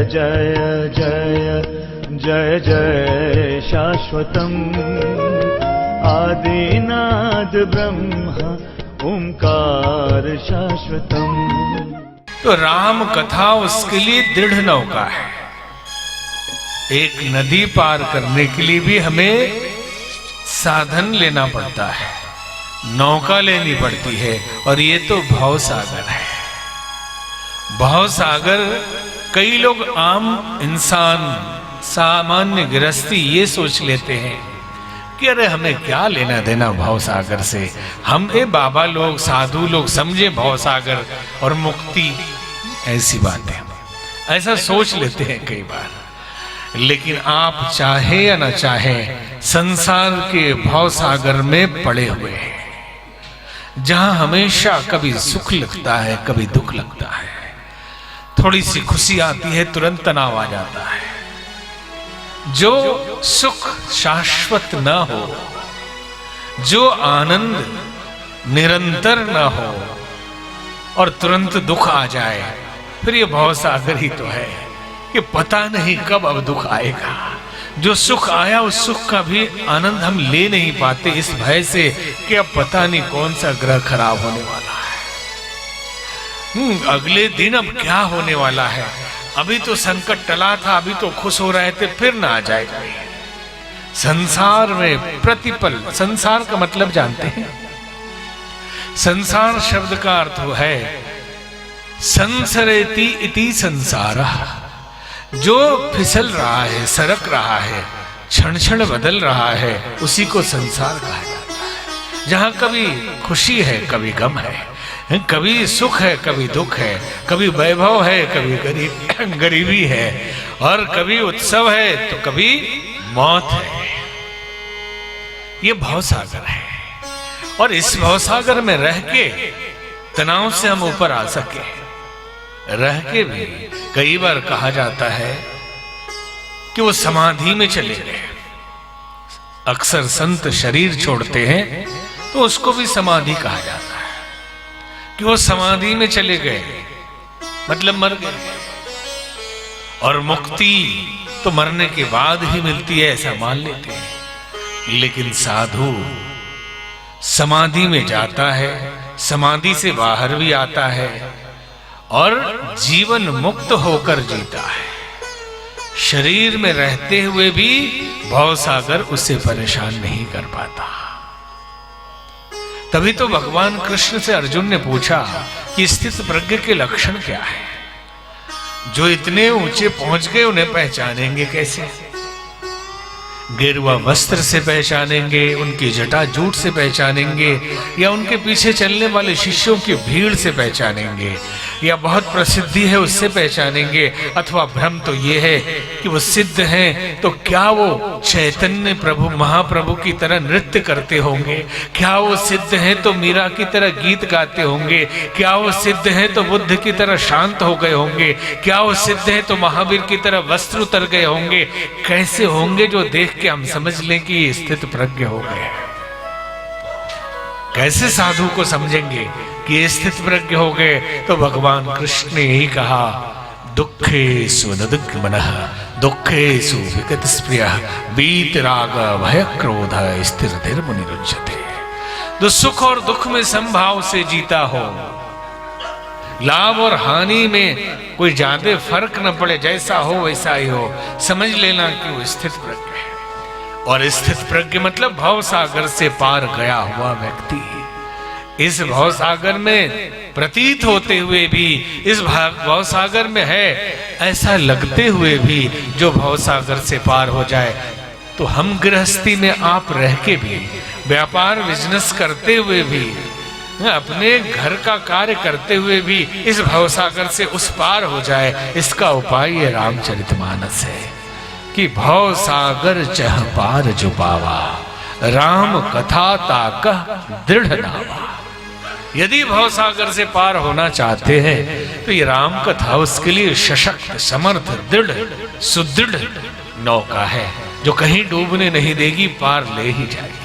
जय जय जय जय शाश्वतम् आदिनाद ब्रह्म ओंकार शाश्वतम्। तो राम कथा उसके लिए दृढ़ नौका है। एक नदी पार करने के लिए भी हमें साधन लेना पड़ता है, नौका लेनी पड़ती है, और ये तो भव सागर है। भव सागर, कई लोग आम इंसान सामान्य गृहस्थी ये सोच लेते हैं कि अरे हमें क्या लेना देना भव सागर से, हम बाबा लोग साधु लोग समझे भव सागर और मुक्ति, ऐसी बातें ऐसा सोच लेते हैं कई बार। लेकिन आप चाहे या ना चाहे संसार के भव सागर में पड़े हुए हैं, जहां हमेशा कभी सुख लगता है कभी दुख लगता है, थोड़ी सी खुशी आती है तुरंत तनाव आ जाता है। जो सुख शाश्वत न हो, जो आनंद निरंतर न हो और तुरंत दुख आ जाए, फिर ये भव सागर ही तो है कि पता नहीं कब अब दुख आएगा। जो सुख आया उस सुख का भी आनंद हम ले नहीं पाते, इस भय से कि अब पता नहीं कौन सा ग्रह खराब होने वाला है, अगले दिन अब क्या होने वाला है। अभी तो संकट टला था, अभी तो खुश हो रहे थे, फिर ना आ जाएगा। संसार में प्रतिपल, संसार का मतलब जानते हैं? संसार शब्द का अर्थ है संसरेति इति संसारः, जो फिसल रहा है, सरक रहा है, क्षण क्षण बदल रहा है, उसी को संसार कहा जाता है। जहां कभी खुशी है कभी गम है, कभी सुख है कभी दुख है, कभी वैभव है कभी गरीबी है, और कभी उत्सव है तो कभी मौत है। ये भवसागर है, और इस भवसागर में रह के तनाव से हम ऊपर आ सके, रह के भी कई बार कहा जाता है कि वो समाधि में चले गए। अक्सर संत शरीर छोड़ते हैं तो उसको भी समाधि कहा जाता है कि वो समाधि में चले गए, मतलब मर गए। और मुक्ति तो मरने के बाद ही मिलती है, ऐसा मान लेते हैं। लेकिन साधु समाधि में जाता है, समाधि से बाहर भी आता है, और जीवन मुक्त होकर जीता है। शरीर में रहते हुए भी भवसागर उसे परेशान नहीं कर पाता। तभी तो भगवान कृष्ण से अर्जुन ने पूछा कि स्थित प्रज्ञ के लक्षण क्या है? जो इतने ऊंचे पहुंच गए उन्हें पहचानेंगे कैसे? गेरुआ वस्त्र से पहचानेंगे, उनकी जटा जूट से पहचानेंगे, या उनके पीछे चलने वाले शिष्यों की भीड़ से पहचानेंगे, या बहुत प्रसिद्धि है उससे पहचानेंगे, अथवा भ्रम तो ये है कि वो सिद्ध हैं तो क्या वो चैतन्य प्रभु महाप्रभु की तरह नृत्य करते होंगे? क्या वो सिद्ध हैं तो मीरा की तरह गीत गाते होंगे? क्या वो सिद्ध हैं तो बुद्ध की तरह शांत हो गए होंगे? क्या वो सिद्ध हैं तो महावीर की तरह वस्त्र उतर गए होंगे? कैसे होंगे जो देख के हम समझ लें कि ये स्थित प्रज्ञ हो गए? कैसे साधु को समझेंगे कि ये स्थित प्रज्ञ हो गए? तो भगवान कृष्ण ने यही कहा, दुखेषु नदुग्ध मनः दुखेषु विगत स्प्रियः वीतराग भय क्रोध स्थिर धीर मुनिरुच्यते। जो सुख और दुख में समभाव से जीता हो, लाभ और हानि में कोई ज्यादा फर्क न पड़े, जैसा हो वैसा ही हो, समझ लेना कि वो स्थित प्रज्ञ है। और स्थित प्रज्ञ मतलब भव सागर से पार गया हुआ व्यक्ति। इस भव सागर में प्रतीत होते हुए भी, इस भव सागर में है ऐसा लगते हुए भी, जो भव सागर से पार हो जाए, तो हम गृहस्थी में आप रह के भी, व्यापार बिजनेस करते हुए भी, अपने घर का कार्य करते हुए भी इस भव सागर से उस पार हो जाए, इसका उपाय ये रामचरितमानस है कि भव सागर चह पार जो पावा राम कथा ताकह दृढ़ नावा। यदि भव सागर से पार होना चाहते हैं तो ये राम कथा उसके लिए सशक्त, समर्थ, दृढ़, सुदृढ़ नौका है, जो कहीं डूबने नहीं देगी, पार ले ही जाएगी।